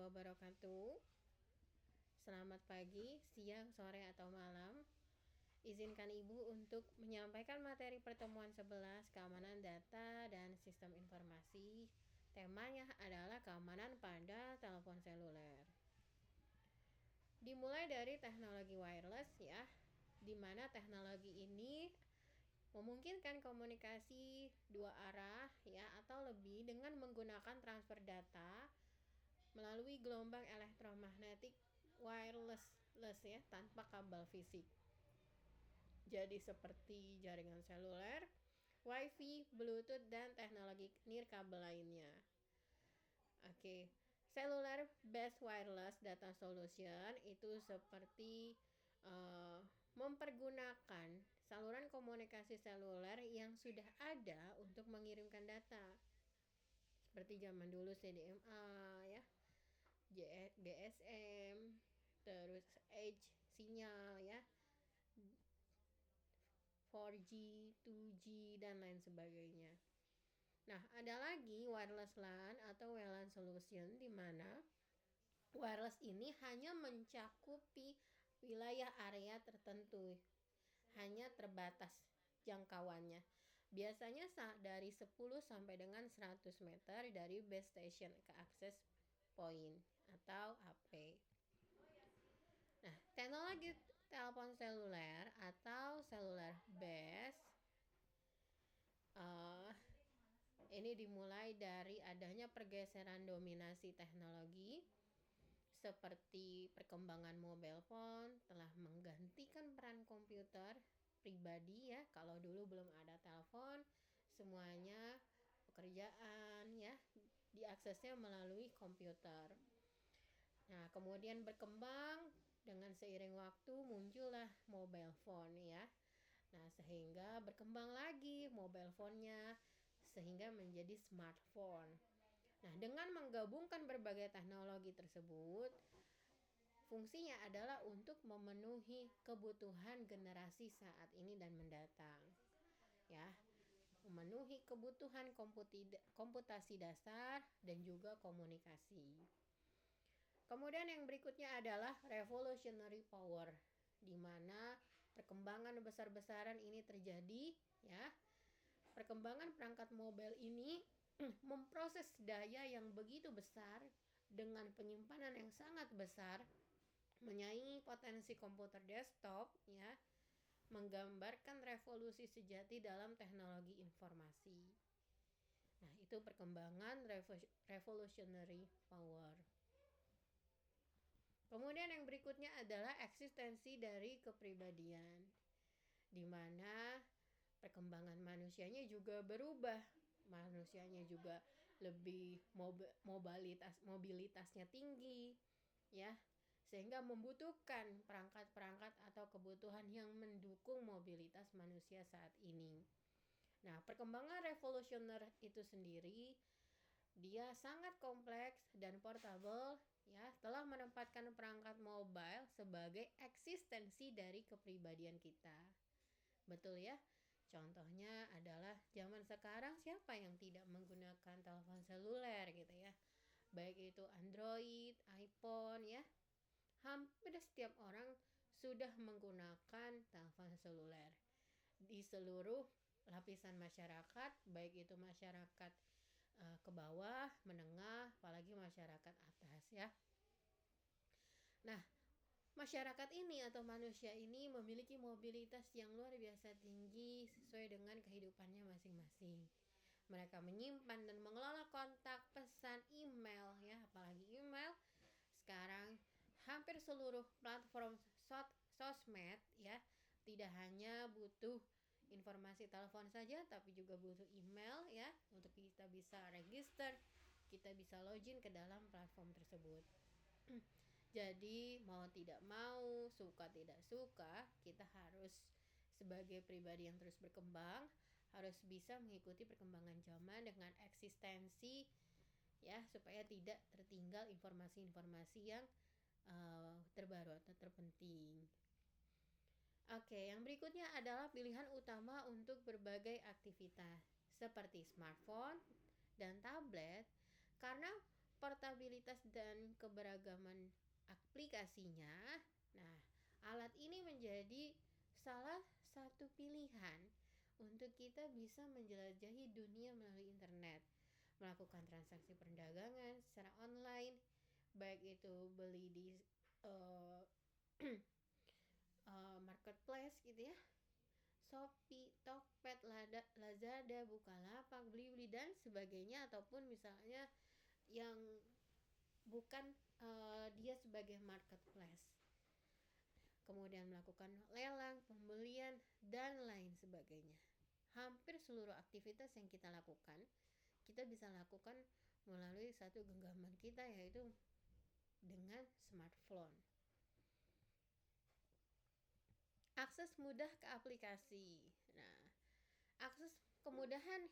wabarakatuh. Selamat pagi, siang, sore, atau malam. Izinkan Ibu untuk menyampaikan materi pertemuan 11 keamanan data dan sistem informasi. Temanya adalah keamanan pada telepon seluler. Dimulai dari teknologi wireless ya, di mana teknologi ini memungkinkan komunikasi dua arah ya atau lebih dengan menggunakan transfer data melalui gelombang elektromagnetik wireless ya, tanpa kabel fisik. Jadi seperti jaringan seluler, wifi, bluetooth, dan teknologi nirkabel lainnya. Oke, cellular based wireless data solution itu seperti mempergunakan saluran komunikasi seluler yang sudah ada untuk mengirimkan data. Seperti zaman dulu CDMA ya, GSM, terus Edge sinyal ya, 4G, 2G, dan lain sebagainya. Nah, ada lagi wireless LAN atau WLAN solution, di mana wireless ini hanya mencakupi wilayah area tertentu, hanya terbatas jangkauannya. Biasanya dari 10 sampai dengan 100 meter dari base station ke access point atau AP. Nah, teknologi telepon seluler atau cellular base ini dimulai dari adanya pergeseran dominasi teknologi, seperti perkembangan mobile phone telah menggantikan peran komputer pribadi ya. Kalau dulu belum ada telepon, semuanya pekerjaan ya diaksesnya melalui komputer. Nah, kemudian berkembang dengan seiring waktu muncullah mobile phone ya. Nah, sehingga berkembang lagi mobile phone-nya sehingga menjadi smartphone. Nah, dengan menggabungkan berbagai teknologi tersebut, fungsinya adalah untuk memenuhi kebutuhan generasi saat ini dan mendatang. Ya, memenuhi kebutuhan komputasi dasar dan juga komunikasi. Kemudian yang berikutnya adalah revolutionary power, di mana perkembangan besar-besaran ini terjadi ya. Perkembangan perangkat mobile ini memproses daya yang begitu besar dengan penyimpanan yang sangat besar, menyaingi potensi komputer desktop ya, menggambarkan revolusi sejati dalam teknologi informasi. Nah, itu perkembangan revolutionary power. Kemudian yang berikutnya adalah eksistensi dari kepribadian, di mana perkembangan manusianya juga berubah. Manusianya juga lebih mobilitasnya tinggi ya, sehingga membutuhkan perangkat-perangkat atau kebutuhan yang mendukung mobilitas manusia saat ini. Nah, perkembangan revolusioner itu sendiri dia sangat kompleks dan portable ya, telah menempatkan perangkat mobile sebagai eksistensi dari kepribadian kita. Betul ya? Contohnya adalah zaman sekarang siapa yang tidak menggunakan telepon seluler gitu ya. Baik itu Android, iPhone ya. Hampir setiap orang sudah menggunakan telepon seluler. Di seluruh lapisan masyarakat, baik itu masyarakat ke bawah, menengah, apalagi masyarakat atas ya. Nah, masyarakat ini atau manusia ini memiliki mobilitas yang luar biasa tinggi sesuai dengan kehidupannya masing-masing. Mereka menyimpan dan mengelola kontak, pesan, email ya, apalagi email. Sekarang hampir seluruh platform sosmed ya, tidak hanya butuh informasi telepon saja, tapi juga butuh email ya, untuk kita bisa register, kita bisa login ke dalam platform tersebut. Jadi mau tidak mau, suka tidak suka, kita harus sebagai pribadi yang terus berkembang, harus bisa mengikuti perkembangan zaman dengan eksistensi ya, supaya tidak tertinggal informasi-informasi yang terbaru atau terpenting. Oke, yang berikutnya adalah pilihan utama untuk berbagai aktivitas seperti smartphone dan tablet, karena portabilitas dan keberagaman aplikasinya. Nah, alat ini menjadi salah satu pilihan untuk kita bisa menjelajahi dunia melalui internet, melakukan transaksi perdagangan secara online, baik itu beli di uh, marketplace gitu ya, Shopee, Tokped, Lazada, Bukalapak, Blibli dan sebagainya, ataupun misalnya yang bukan dia sebagai marketplace. Kemudian melakukan lelang, pembelian dan lain sebagainya. Hampir seluruh aktivitas yang kita lakukan, kita bisa lakukan melalui satu genggaman kita, yaitu dengan smartphone. Akses mudah ke aplikasi. Nah, akses kemudahan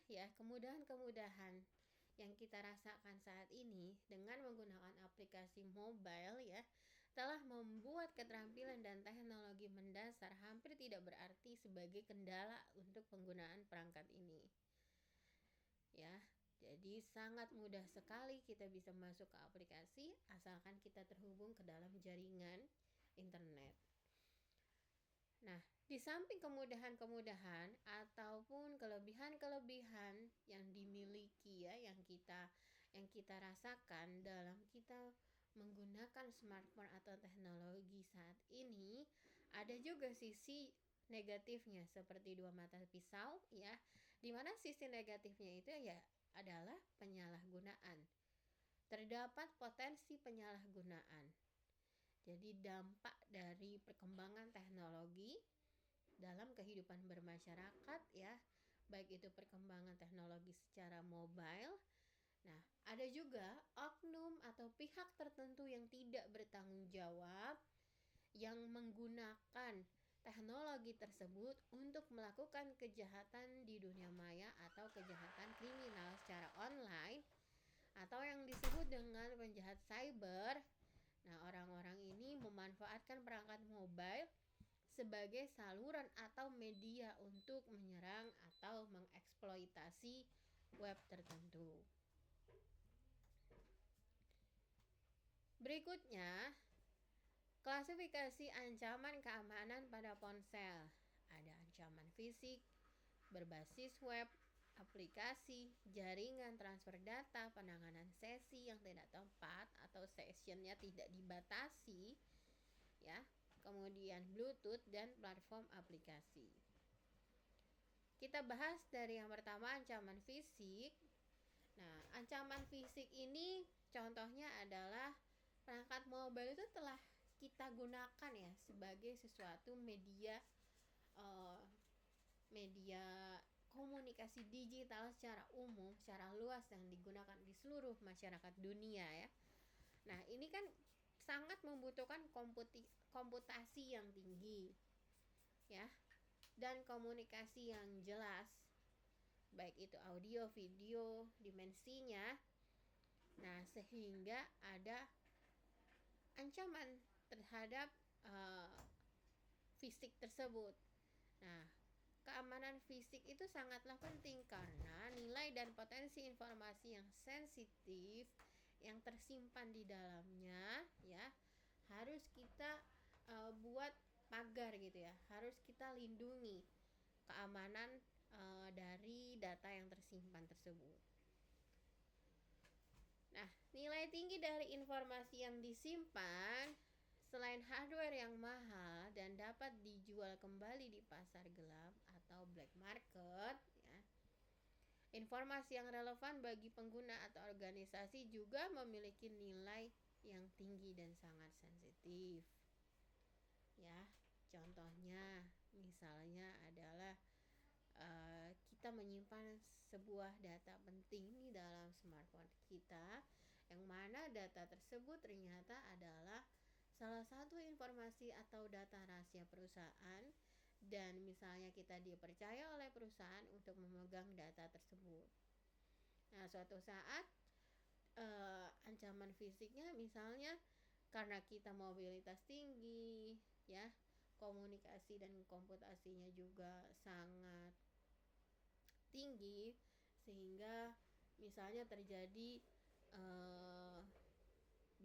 yang kita rasakan saat ini dengan menggunakan aplikasi mobile ya, telah membuat keterampilan dan teknologi mendasar hampir tidak berarti sebagai kendala untuk penggunaan perangkat ini. Ya, jadi sangat mudah sekali kita bisa masuk ke aplikasi asalkan kita terhubung ke dalam jaringan internet. Nah, di samping kemudahan-kemudahan ataupun kelebihan-kelebihan yang dimiliki ya, yang kita rasakan dalam kita menggunakan smartphone atau teknologi saat ini, ada juga sisi negatifnya seperti dua mata pisau ya, dimana sisi negatifnya itu ya adalah penyalahgunaan. Terdapat potensi penyalahgunaan. Jadi dampak dari perkembangan teknologi dalam kehidupan bermasyarakat ya, baik itu perkembangan teknologi secara mobile. Nah, ada juga oknum atau pihak tertentu yang tidak bertanggung jawab yang menggunakan teknologi tersebut untuk melakukan kejahatan di dunia maya atau kejahatan kriminal secara online atau yang disebut dengan penjahat cyber. Nah, orang-orang ini memanfaatkan perangkat mobile sebagai saluran atau media untuk menyerang atau mengeksploitasi web tertentu. Berikutnya, klasifikasi ancaman keamanan pada ponsel. Ada ancaman fisik, berbasis web, aplikasi, jaringan transfer data, penanganan sesi yang tidak tepat atau sessionnya tidak dibatasi, ya. Kemudian Bluetooth dan platform aplikasi. Kita bahas dari yang pertama, ancaman fisik. Nah, ancaman fisik ini contohnya adalah perangkat mobile itu telah kita gunakan ya sebagai sesuatu media komunikasi digital secara umum, secara luas yang digunakan di seluruh masyarakat dunia ya. Nah, ini kan sangat membutuhkan komputasi yang tinggi ya, dan komunikasi yang jelas, baik itu audio, video, dimensinya. Nah, sehingga ada ancaman terhadap fisik tersebut. Nah, keamanan fisik itu sangatlah penting karena nilai dan potensi informasi yang sensitif yang tersimpan di dalamnya ya harus kita buat pagar gitu ya, harus kita lindungi keamanan dari data yang tersimpan tersebut. Nah, nilai tinggi dari informasi yang disimpan selain hardware yang mahal dan dapat dijual kembali di pasar gelap atau black market ya, informasi yang relevan bagi pengguna atau organisasi juga memiliki nilai yang tinggi dan sangat sensitif ya. Contohnya misalnya adalah kita menyimpan sebuah data penting di dalam smartphone kita, yang mana data tersebut ternyata adalah salah satu informasi atau data rahasia perusahaan, dan misalnya kita dipercaya oleh perusahaan untuk memegang data tersebut. Nah, suatu saat ancaman fisiknya misalnya karena kita mobilitas tinggi ya, komunikasi dan komputasinya juga sangat tinggi, sehingga misalnya terjadi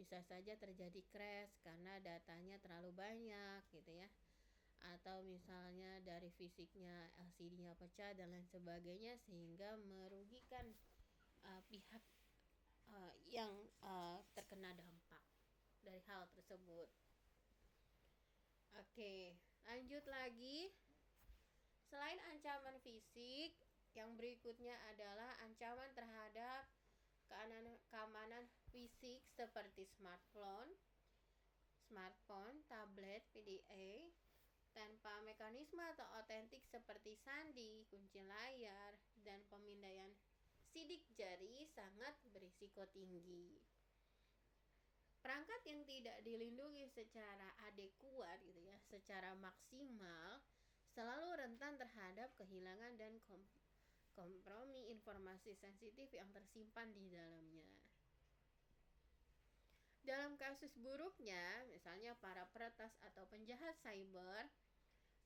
bisa saja terjadi crash karena datanya terlalu banyak gitu ya, atau misalnya dari fisiknya LCD-nya pecah dan lain sebagainya, sehingga merugikan pihak yang terkena dampak dari hal tersebut. Oke, lanjut lagi. Selain ancaman fisik, yang berikutnya adalah ancaman terhadap keamanan fisik seperti smartphone, tablet, PDA tanpa mekanisme atau otentik seperti sandi, kunci layar, dan pemindaian sidik jari sangat berisiko tinggi. Perangkat yang tidak dilindungi secara adekuat gitu ya, secara maksimal, selalu rentan terhadap kehilangan dan kompromi informasi sensitif yang tersimpan di dalamnya. Dalam kasus buruknya, misalnya para peretas atau penjahat cyber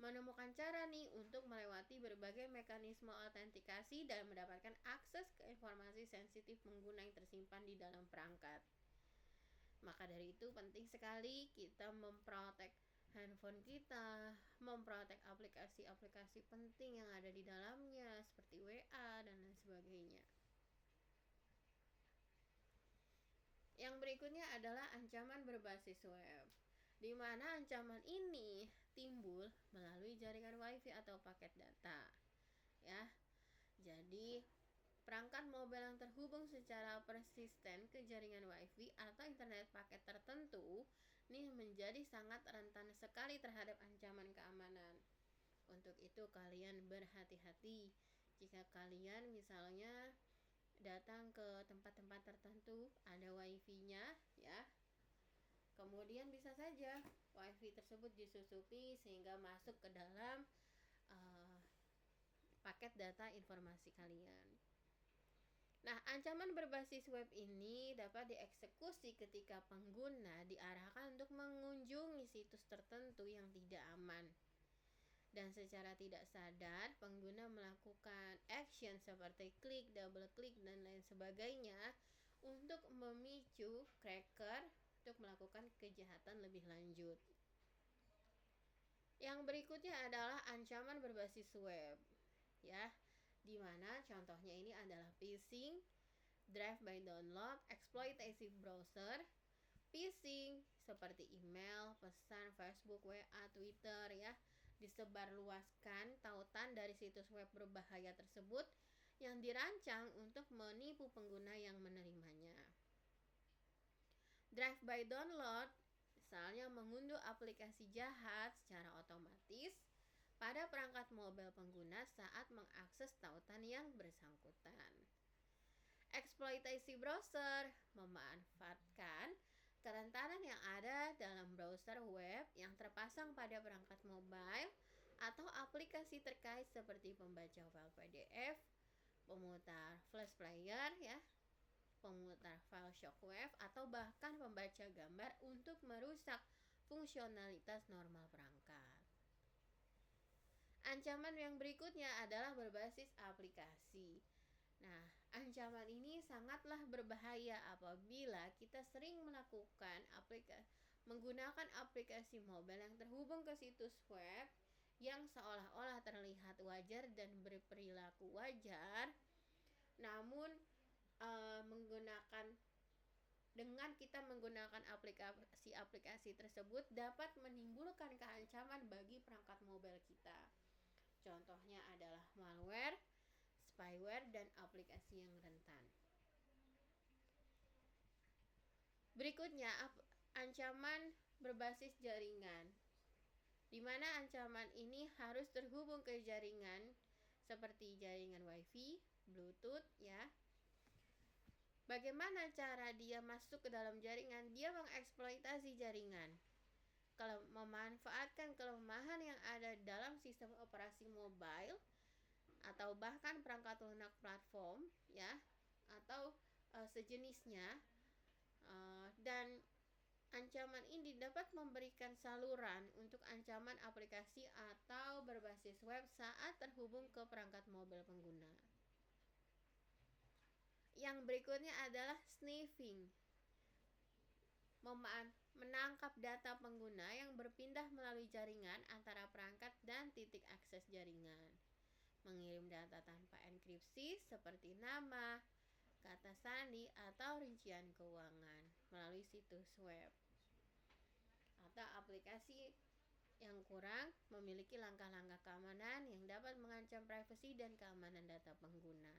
menemukan cara nih untuk melewati berbagai mekanisme autentikasi dan mendapatkan akses ke informasi sensitif pengguna yang tersimpan di dalam perangkat. Maka dari itu penting sekali kita memprotek handphone kita, memprotek aplikasi-aplikasi penting yang ada di dalamnya seperti WA dan lain sebagainya. Yang berikutnya adalah ancaman berbasis web, di mana ancaman ini timbul melalui jaringan WiFi atau paket data. Ya. Jadi perangkat mobile yang terhubung secara persisten ke jaringan WiFi atau internet paket tertentu ini menjadi sangat rentan sekali terhadap ancaman keamanan. Untuk itu kalian berhati-hati jika kalian misalnya datang ke tempat-tempat tertentu ada WiFi-nya ya. Kemudian bisa saja WiFi tersebut disusupi sehingga masuk ke dalam paket data informasi kalian. Nah, ancaman berbasis web ini dapat dieksekusi ketika pengguna diarahkan untuk mengunjungi situs tertentu yang tidak aman. Dan secara tidak sadar, pengguna melakukan action seperti klik, double klik, dan lain sebagainya untuk memicu cracker untuk melakukan kejahatan lebih lanjut. Yang berikutnya adalah ancaman berbasis web. Ya, dimana contohnya ini adalah phishing, drive by download, eksploitasi browser, phishing seperti email, pesan Facebook, WA, Twitter ya, disebarluaskan tautan dari situs web berbahaya tersebut yang dirancang untuk menipu pengguna yang menerimanya. Drive by download misalnya mengunduh aplikasi jahat secara otomatis pada perangkat mobile pengguna saat mengakses tautan yang bersangkutan. Eksploitasi browser memanfaatkan kerentanan yang ada dalam browser web yang terpasang pada perangkat mobile atau aplikasi terkait seperti pembaca file PDF, pemutar flash player ya, pemutar file shockwave, atau bahkan pembaca gambar untuk merusak fungsionalitas normal perangkat. Ancaman yang berikutnya adalah berbasis aplikasi. Nah, ancaman ini sangatlah berbahaya apabila kita sering menggunakan aplikasi mobile yang terhubung ke situs web yang seolah-olah terlihat wajar dan berperilaku wajar, namun dengan kita menggunakan aplikasi tersebut dapat menimbulkan keancaman bagi perangkat mobile kita. Contohnya adalah malware, spyware, dan aplikasi yang rentan. Berikutnya, ancaman berbasis jaringan, di mana ancaman ini harus terhubung ke jaringan seperti jaringan WiFi, Bluetooth ya. Bagaimana cara dia masuk ke dalam jaringan? Dia mengeksploitasi jaringan, kalau memanfaatkan kelemahan yang ada dalam sistem operasi mobile atau bahkan perangkat lunak platform ya, atau sejenisnya, dan ancaman ini dapat memberikan saluran untuk ancaman aplikasi atau berbasis web saat terhubung ke perangkat mobile pengguna. Yang berikutnya adalah sniffing. menangkap data pengguna yang berpindah melalui jaringan antara perangkat dan titik akses jaringan, mengirim data tanpa enkripsi seperti nama, kata sandi, atau rincian keuangan melalui situs web atau aplikasi yang kurang memiliki langkah-langkah keamanan yang dapat mengancam privasi dan keamanan data pengguna.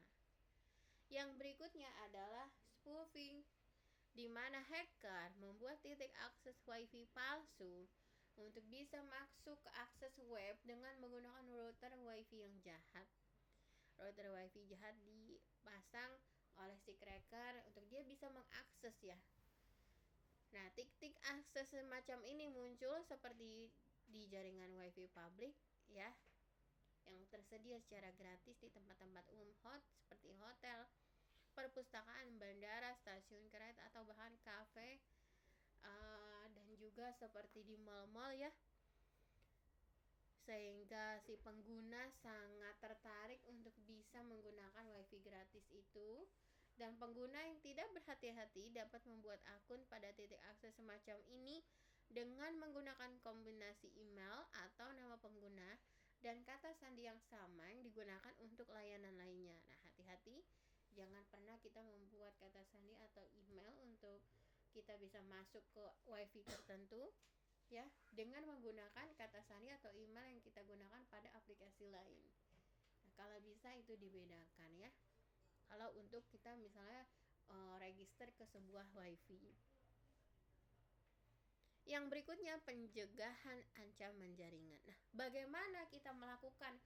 Yang berikutnya adalah spoofing, di mana hacker membuat titik akses WiFi palsu untuk bisa masuk ke akses web dengan menggunakan router WiFi yang jahat. Router WiFi jahat dipasang oleh si cracker untuk dia bisa mengakses ya. Nah, titik akses semacam ini muncul seperti di jaringan WiFi publik ya, yang tersedia secara gratis di tempat-tempat umum seperti hotel, perpustakaan, bandara, stasiun kereta, atau bahkan kafe, dan juga seperti di mal-mal ya, sehingga si pengguna sangat tertarik untuk bisa menggunakan WiFi gratis itu. Dan pengguna yang tidak berhati-hati dapat membuat akun pada titik akses semacam ini dengan menggunakan kombinasi email atau nama pengguna dan kata sandi yang sama yang digunakan untuk layanan lainnya. Nah, hati-hati, jangan pernah kita membuat kata sandi atau email untuk kita bisa masuk ke WiFi tertentu ya, dengan menggunakan kata sandi atau email yang kita gunakan pada aplikasi lain. Nah, kalau bisa itu dibedakan ya. Kalau untuk kita misalnya register ke sebuah WiFi. Yang berikutnya, pencegahan ancaman jaringan. Nah, bagaimana kita melakukan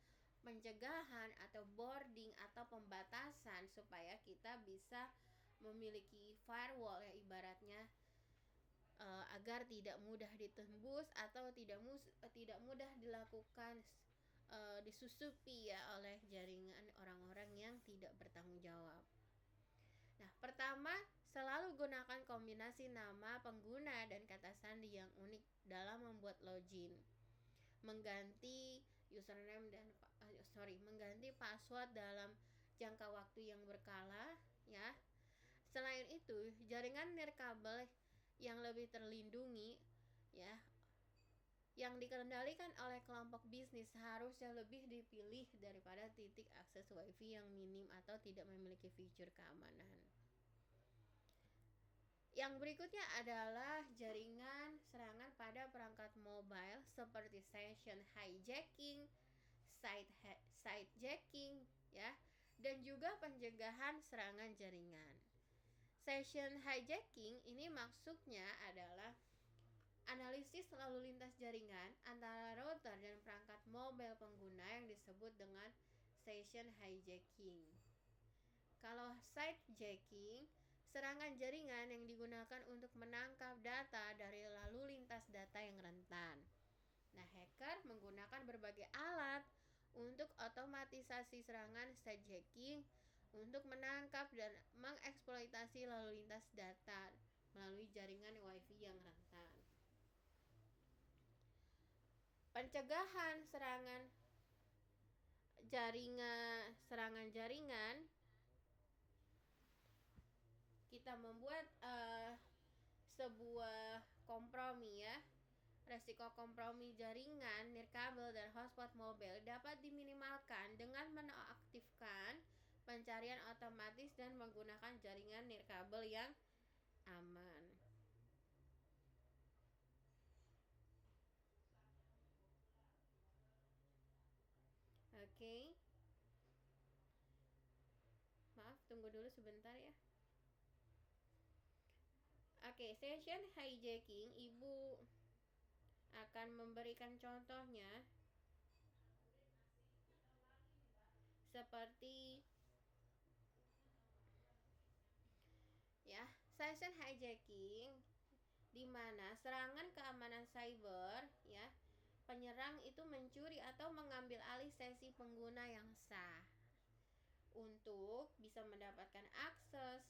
pencegahan atau boarding atau pembatasan supaya kita bisa memiliki firewall ya, ibaratnya agar tidak mudah ditembus atau tidak mudah dilakukan disusupi ya oleh jaringan orang-orang yang tidak bertanggung jawab. Nah, pertama, selalu gunakan kombinasi nama pengguna dan kata sandi yang unik dalam membuat login. Mengganti username dan mengganti password dalam jangka waktu yang berkala ya. Selain itu, jaringan nirkabel yang lebih terlindungi ya, yang dikendalikan oleh kelompok bisnis harusnya lebih dipilih daripada titik akses WiFi yang minim atau tidak memiliki fitur keamanan. Yang berikutnya adalah jaringan serangan pada perangkat mobile seperti session hijacking, site jacking ya, dan juga pencegahan serangan jaringan. Session hijacking ini maksudnya adalah analisis lalu lintas jaringan antara router dan perangkat mobile pengguna yang disebut dengan session hijacking. Kalau site jacking, serangan jaringan yang digunakan untuk menangkap data dari lalu lintas data yang rentan. Nah, hacker menggunakan berbagai alat untuk otomatisasi serangan site jacking untuk menangkap dan mengeksploitasi lalu lintas data melalui jaringan WiFi yang rentan. Pencegahan serangan jaringan kita membuat sebuah kompromi ya. Resiko kompromi jaringan nirkabel dan hotspot mobile dapat diminimalkan dengan menonaktifkan pencarian otomatis dan menggunakan jaringan nirkabel yang aman. Oke. Maaf, tunggu dulu sebentar ya. Oke, session hijacking, Ibu akan memberikan contohnya seperti ya, session hijacking di mana serangan keamanan cyber ya, penyerang itu mencuri atau mengambil alih sesi pengguna yang sah untuk bisa mendapatkan akses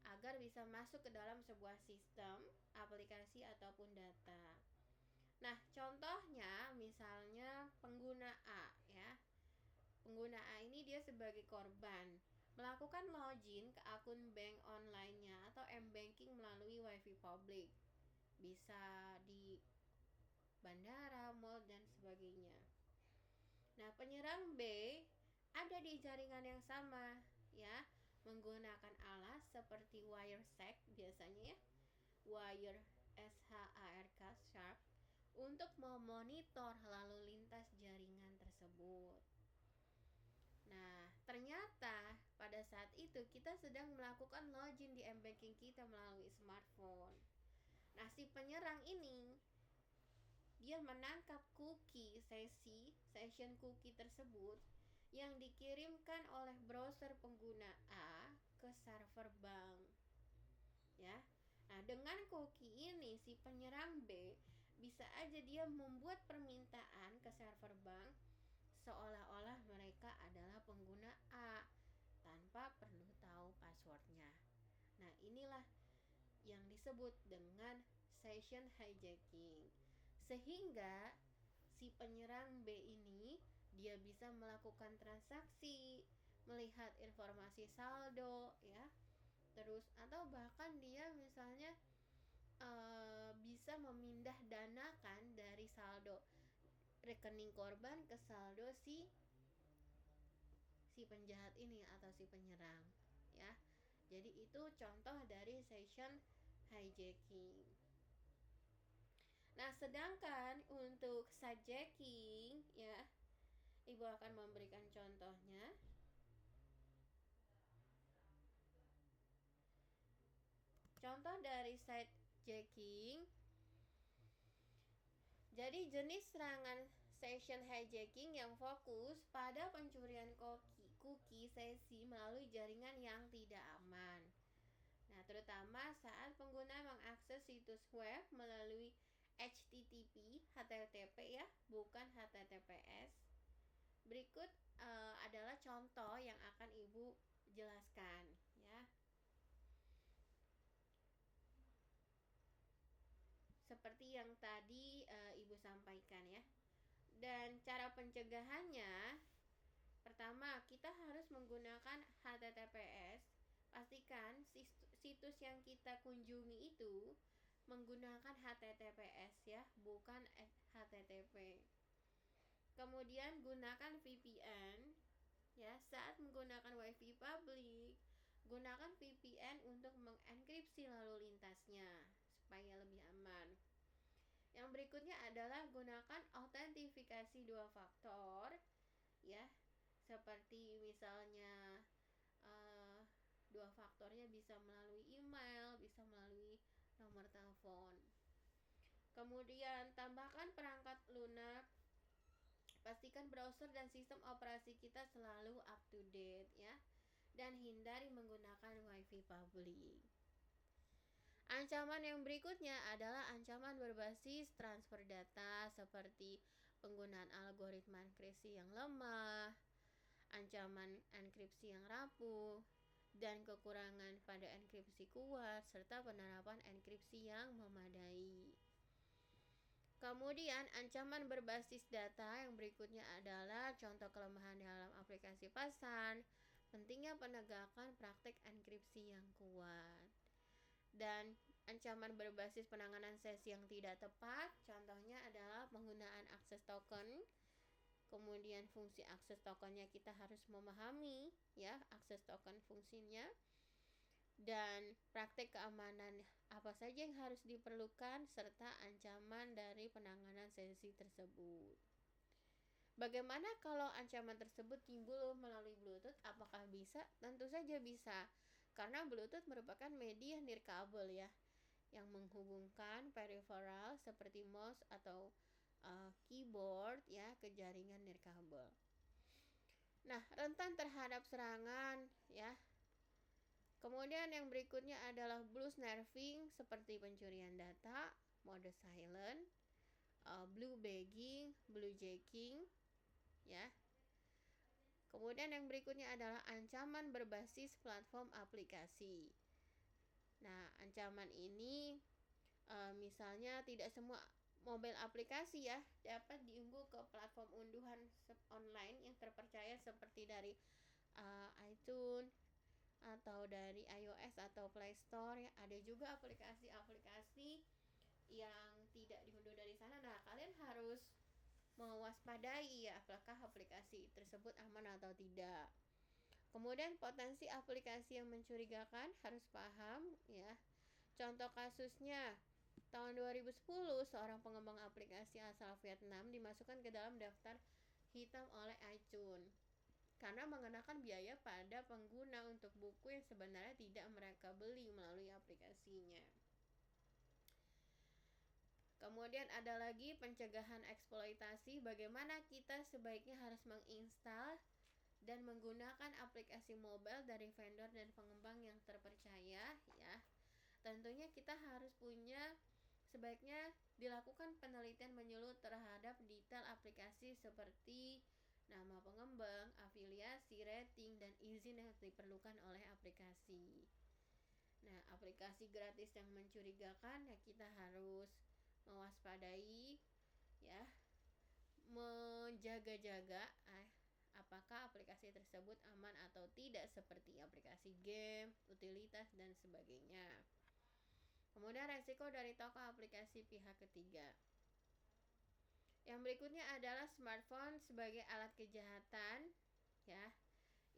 agar bisa masuk ke dalam sebuah sistem, aplikasi ataupun data. Nah, contohnya misalnya pengguna A ya. Pengguna A ini dia sebagai korban melakukan login ke akun bank online-nya atau m-banking melalui wifi publik, bisa di bandara, mall, dan sebagainya. Nah, penyerang B ada di jaringan yang sama, ya, menggunakan alat seperti WireShark biasanya, ya, Wire Shark untuk memonitor lalu lintas jaringan tersebut. Nah, ternyata pada saat itu kita sedang melakukan login di m-banking kita melalui smartphone. Nah, si penyerang ini dia menangkap cookie session cookie tersebut yang dikirimkan oleh browser pengguna A ke server bank, ya. Nah, dengan cookie ini si penyerang B bisa aja dia membuat permintaan ke server bank seolah-olah mereka adalah pengguna A tanpa perlu tahu passwordnya. Nah, inilah yang disebut dengan session hijacking. Sehingga si penyerang B ini dia bisa melakukan transaksi, melihat informasi saldo, ya, terus atau bahkan dia misalnya bisa memindah dana kan dari saldo rekening korban ke saldo si penjahat ini atau si penyerang, ya. Jadi itu contoh dari session hijacking. Nah, sedangkan untuk sitejacking, ya, Ibu akan memberikan contohnya. Contoh dari sitejacking. Jadi jenis serangan session hijacking yang fokus pada pencurian cookie sesi melalui jaringan yang tidak aman. Nah, terutama saat pengguna mengakses situs web melalui HTTP, ya, bukan HTTPS. Berikut adalah contoh yang akan Ibu jelaskan, ya. Seperti yang tadi Ibu sampaikan, ya. Dan cara pencegahannya, pertama kita harus menggunakan HTTPS. Pastikan situs yang kita kunjungi itu menggunakan HTTPS, ya, bukan HTTP. Kemudian gunakan VPN, ya, saat menggunakan wifi publik. Gunakan VPN untuk mengenkripsi lalu lintasnya supaya lebih aman. Yang berikutnya adalah gunakan autentifikasi 2 faktor, ya, seperti misalnya 2 faktornya bisa melalui email, bisa melalui nomor telepon. Kemudian tambahkan perangkat lunak. Pastikan browser dan sistem operasi kita selalu up to date, ya, dan hindari menggunakan wifi publik. Ancaman yang berikutnya adalah ancaman berbasis transfer data seperti penggunaan algoritma enkripsi yang lemah, ancaman enkripsi yang rapuh, dan kekurangan pada enkripsi kuat serta penerapan enkripsi yang memadai. Kemudian ancaman berbasis data yang berikutnya adalah contoh kelemahan dalam aplikasi pasan, pentingnya penegakan praktik enkripsi yang kuat. Dan ancaman berbasis penanganan sesi yang tidak tepat, contohnya adalah penggunaan akses token. Kemudian fungsi akses tokennya kita harus memahami, ya, akses token fungsinya. Dan praktek keamanan apa saja yang harus diperlukan serta ancaman dari penanganan sesi tersebut. Bagaimana kalau ancaman tersebut timbul melalui Bluetooth? Apakah bisa? Tentu saja bisa. Karena Bluetooth merupakan media nirkabel, ya, yang menghubungkan peripheral seperti mouse atau keyboard, ya, ke jaringan nirkabel. Nah, rentan terhadap serangan, ya. Kemudian yang berikutnya adalah blue snarfing seperti pencurian data, mode silent, blue bagging, blue jacking, ya. Kemudian yang berikutnya adalah ancaman berbasis platform aplikasi. Nah, ancaman ini misalnya tidak semua mobile aplikasi, ya, dapat diunduh ke platform unduhan online yang terpercaya seperti dari iTunes, atau dari iOS atau Play Store ya. Ada juga aplikasi-aplikasi yang tidak diunduh dari sana. Nah, kalian harus mewaspadai ya apakah aplikasi tersebut aman atau tidak. Kemudian potensi aplikasi yang mencurigakan harus paham ya. Contoh kasusnya, tahun 2010 seorang pengembang aplikasi asal Vietnam dimasukkan ke dalam daftar hitam oleh iTunes karena mengenakan biaya pada pengguna untuk buku yang sebenarnya tidak mereka beli melalui aplikasinya. Kemudian ada lagi pencegahan eksploitasi, bagaimana kita sebaiknya harus menginstal dan menggunakan aplikasi mobile dari vendor dan pengembang yang terpercaya ya. Tentunya kita harus sebaiknya dilakukan penelitian menyeluruh terhadap detail aplikasi seperti nama pengembang, afiliasi, rating, dan izin yang diperlukan oleh aplikasi. Nah, aplikasi gratis yang mencurigakan ya kita harus mewaspadai ya, menjaga-jaga apakah aplikasi tersebut aman atau tidak, seperti aplikasi game, utilitas, dan sebagainya. Kemudian resiko dari toko aplikasi pihak ketiga. Yang berikutnya adalah smartphone sebagai alat kejahatan ya.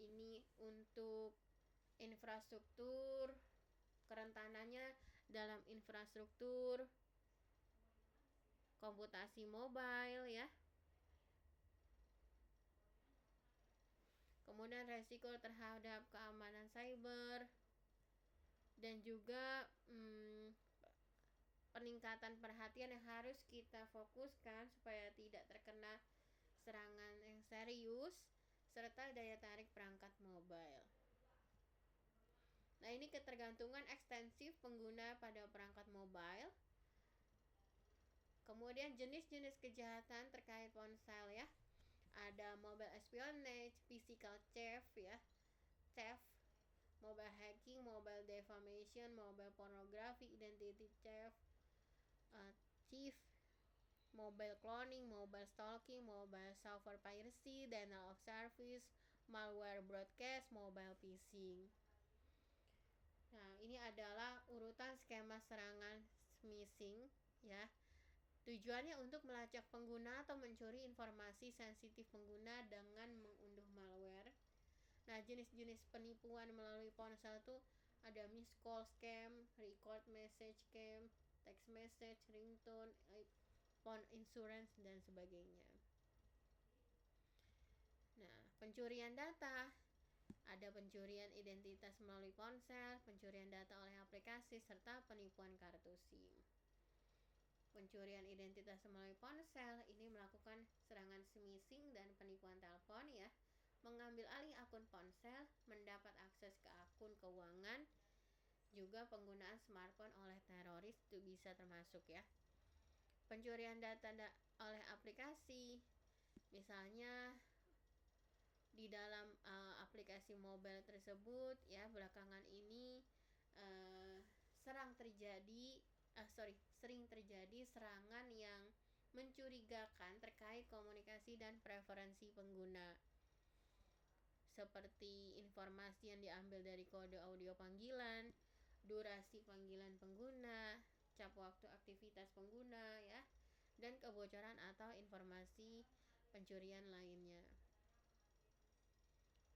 Ini untuk infrastruktur, kerentanannya dalam infrastruktur komputasi mobile ya. Kemudian resiko terhadap keamanan cyber dan juga peningkatan perhatian yang harus kita fokuskan supaya tidak terkena serangan yang serius, serta daya tarik perangkat mobile. Nah, ini ketergantungan ekstensif pengguna pada perangkat mobile. Kemudian jenis-jenis kejahatan terkait ponsel ya. Ada mobile espionage, physical theft ya, theft, mobile hacking, mobile defamation, mobile pornography, identity theft, thief, mobile cloning, mobile stalking, mobile software piracy, denial of service, malware broadcast, mobile phishing. Nah, ini adalah urutan skema serangan smishing ya. Tujuannya untuk melacak pengguna atau mencuri informasi sensitif pengguna dengan mengunduh malware. Nah, jenis-jenis penipuan melalui ponsel itu ada missed call scam, record message scam, text message, ringtone, phone insurance, dan sebagainya. Nah, pencurian data. Ada pencurian identitas melalui ponsel, pencurian data oleh aplikasi, serta penipuan kartu SIM. Pencurian identitas melalui ponsel ini melakukan serangan smishing dan penipuan telepon ya, mengambil alih akun ponsel, mendapat akses ke akun keuangan, juga penggunaan smartphone oleh teroris itu bisa termasuk ya. Pencurian data oleh aplikasi, misalnya di dalam aplikasi mobile tersebut ya, belakangan ini sering terjadi serangan yang mencurigakan terkait komunikasi dan preferensi pengguna, seperti informasi yang diambil dari kode audio panggilan, durasi panggilan pengguna, cap waktu aktivitas pengguna ya, dan kebocoran atau informasi pencurian lainnya.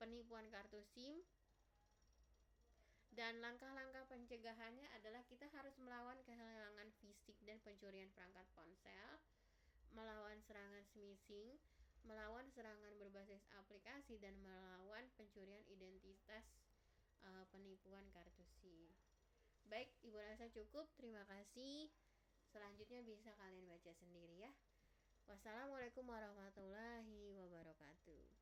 Penipuan kartu SIM dan langkah-langkah pencegahannya adalah kita harus melawan kehilangan fisik dan pencurian perangkat ponsel, melawan serangan smishing, melawan serangan berbasis aplikasi, dan melawan pencurian identitas penipuan kartu SIM. Baik, Ibu rasa cukup. Terima kasih. Selanjutnya bisa kalian baca sendiri ya. Wassalamualaikum warahmatullahi wabarakatuh.